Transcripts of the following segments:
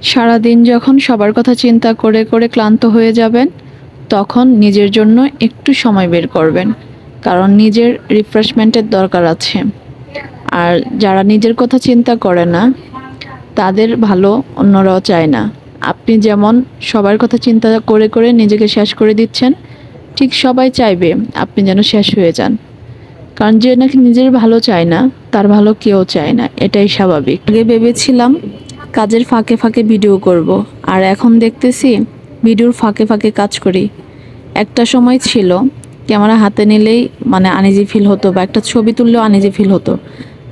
সারাদিন যখন সবার কথা চিন্তা করে করে ক্লান্ত হয়ে যাবেন, তখন নিজের জন্য একটু সময় বের করবেন, কারণ নিজের রিফ্রেশমেন্টের দরকার আছে। আর যারা নিজের কথা চিন্তা করে না, তাদের ভালো অন্যরাও চায় না। আপনি যেমন সবার কথা চিন্তা করে করে নিজেকে শেষ করে দিচ্ছেন, ঠিক সবাই চাইবে আপনি যেন শেষ হয়ে যান। কারণ যে নাকি নিজের ভালো চায় না, তার ভালো কেউ চায় না, এটাই স্বাভাবিক। আগে ভেবেছিলাম কাজের ফাঁকে ফাঁকে ভিডিও করব, আর এখন দেখতেছি ভিডিওর ফাঁকে ফাঁকে কাজ করি। একটা সময় ছিল ক্যামেরা হাতে নিলেই মানে আনইজি ফিল হতো, বা একটা ছবি তুললেও আনইজি ফিল হতো।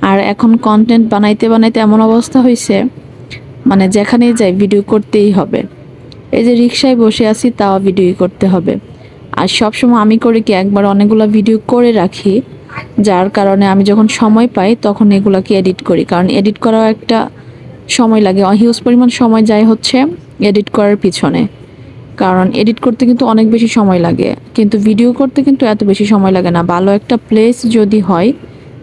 আর এখন কন্টেন্ট বানাইতে বানাইতে এমন অবস্থা হয়েছে, মানে যেখানেই যাই ভিডিও করতেই হবে। এই যে রিক্সায় বসে আছি, তাও ভিডিও করতে হবে। আর সবসময় আমি করি কি, একবার অনেকগুলো ভিডিও করে রাখি, যার কারণে আমি যখন সময় পাই তখন এগুলাকে এডিট করি। কারণ এডিট করাও একটা সময় লাগে, হিউজ পরিমাণ সময় যায় হচ্ছে এডিট করার পিছনে। কারণ এডিট করতে কিন্তু অনেক বেশি সময় লাগে, কিন্তু ভিডিও করতে কিন্তু এত বেশি সময় লাগে না। ভালো একটা প্লেস যদি হয়,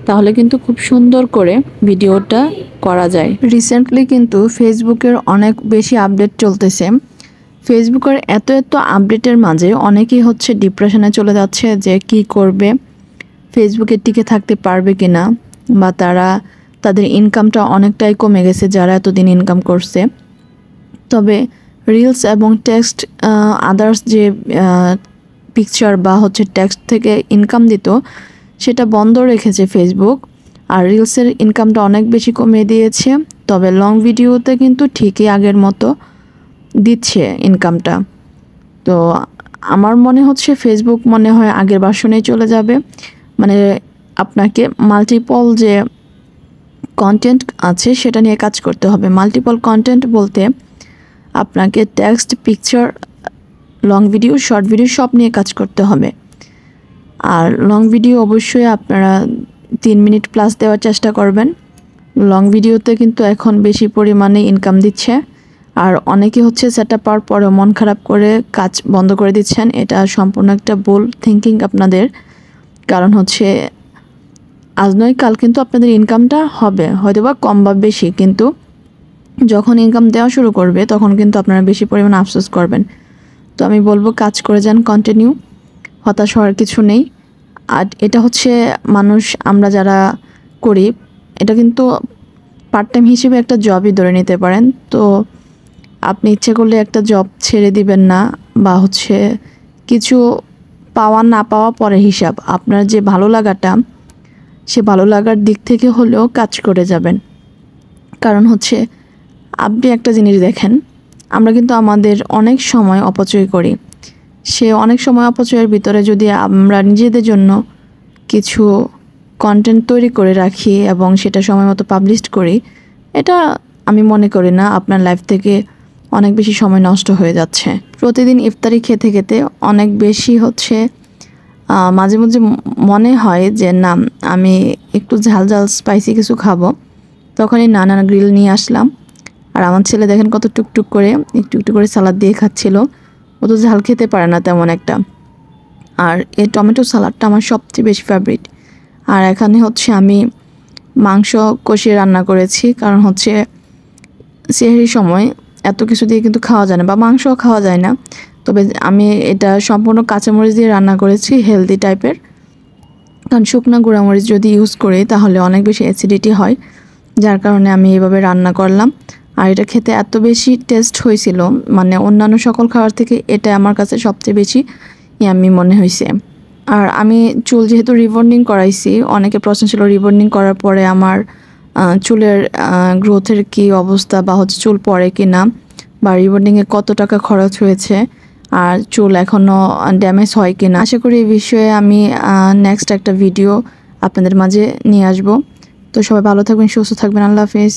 তাহলে কিন্তু খুব সুন্দর করে ভিডিওটা করা যায়। রিসেন্টলি কিন্তু ফেসবুকের অনেক বেশি আপডেট চলতেছে। ফেসবুকের এত এত আপডেটের মাঝে অনেকেই হচ্ছে ডিপ্রেশনে চলে যাচ্ছে যে কি করবে, ফেসবুকে টিকে থাকতে পারবে কিনা, বা তাদের ইনকামটা অনেকটাই কমে গেছে যারা এতদিন ইনকাম করছে। তবে রিলস এবং টেক্সট, আদার্স যে পিকচার বা হচ্ছে টেক্সট থেকে ইনকাম দিত, সেটা বন্ধ রেখেছে ফেসবুক। আর রিলসের ইনকামটা অনেক বেশি কমিয়ে দিয়েছে। তবে লং ভিডিওতে কিন্তু ঠিকই আগের মতো দিচ্ছে ইনকামটা। তো আমার মনে হচ্ছে ফেসবুক মনে হয় আগের ভার্সনেই চলে যাবে। মানে আপনাকে মাল্টিপল যে কন্টেন্ট আছে সেটা নিয়ে কাজ করতে হবে। মাল্টিপল কন্টেন্ট বলতে আপনাকে text, picture, long video, short video সব নিয়ে কাজ করতে হবে। আর লং ভিডিও অবশ্যই আপনারা 3 মিনিট প্লাস দেওয়ার চেষ্টা করবেন। লং ভিডিওতে কিন্তু এখন বেশি পরিমাণে ইনকাম দিচ্ছে। আর অনেকে হচ্ছে সেটআপ পাওয়ার পরে মন খারাপ করে কাজ বন্ধ করে দিচ্ছেন। এটা সম্পূর্ণ একটা ভুল থিঙ্কিং আপনাদের। কারণ হচ্ছে আজ নয় কাল কিন্তু আপনাদের ইনকামটা হবে, হয়তো বা কম বা বেশি, কিন্তু যখন ইনকাম দেওয়া শুরু করবে তখন কিন্তু আপনারা বেশি পরিমাণে আফসোস করবেন। তো আমি বলবো কাজ করে যান কন্টিনিউ, হতাশ হওয়ার কিছু নেই। আর এটা হচ্ছে মানুষ, আমরা যারা করি, এটা কিন্তু পার্ট টাইম হিসেবে একটা জবই ধরে নিতে পারেন। তো আপনি ইচ্ছে করলে একটা জব ছেড়ে দিবেন না, বা হচ্ছে কিছু পাওয়া না পাওয়া পরে হিসাব। আপনার যে ভালো লাগাটা, সে ভালো লাগার দিক থেকে হলেও কাজ করে যাবেন। কারণ হচ্ছে আপনি একটা জিনিস দেখেন, আমরা কিন্তু আমাদের অনেক সময় অপচয় করি। সে অনেক সময় অপচয়ের ভিতরে যদি আমরা নিজেদের জন্য কিছু কন্টেন্ট তৈরি করে রাখি এবং সেটা সময় মতো পাবলিশ করি, এটা আমি মনে করি না আপনার লাইফ থেকে অনেক বেশি সময় নষ্ট হয়ে যাচ্ছে। প্রতিদিন ইফতারি খেতে খেতে অনেক বেশি হচ্ছে মাঝে মাঝে মনে হয় যে না, আমি একটু ঝাল ঝাল স্পাইসি কিছু খাবো। তখনই নানা গ্রিল নিয়ে আসলাম। আর আমার ছেলে দেখেন কত টুকটুক করে একটু একটু করে সালাদ দিয়ে খাচ্ছিল। ও তো ঝাল খেতে পারে না তেমন একটা। আর এই টমেটো সালাডটা আমার সবচেয়ে বেশি ফেভারিট। আর এখানে হচ্ছে আমি মাংস কষিয়ে রান্না করেছি, কারণ হচ্ছে সেহরির সময় এত কিছু দিয়ে কিন্তু খাওয়া যায় না, বা মাংসও খাওয়া যায় না। তবে আমি এটা সম্পূর্ণ কাঁচামরিচ দিয়ে রান্না করেছি, হেলদি টাইপের। কারণ শুকনো গুঁড়ামরিচ যদি ইউজ করি তাহলে অনেক বেশি অ্যাসিডিটি হয়, যার কারণে আমি এইভাবে রান্না করলাম। আর এটা খেতে এত বেশি টেস্ট হয়েছিল, মানে অন্যান্য সকল খাবার থেকে এটা আমার কাছে সবচেয়ে বেশি ইয়াম্মি মনে হয়েছে। আর আমি চুল যেহেতু রিবন্ডিং করাইছি, অনেকে প্রশ্ন ছিল রিবন্ডিং করার পরে আমার চুলের গ্রোথের কি অবস্থা, বা হচ্ছে চুল পড়ে কি না, বা রিবন্ডিংয়ে কত টাকা খরচ হয়েছে, আর চুল এখনও ড্যামেজ হয় কি না। আশা করি এই বিষয়ে আমি নেক্সট একটা ভিডিও আপনাদের মাঝে নিয়ে আসব। তো সবাই ভালো থাকবেন, সুস্থ থাকবেন। আল্লাহ হাফেজ।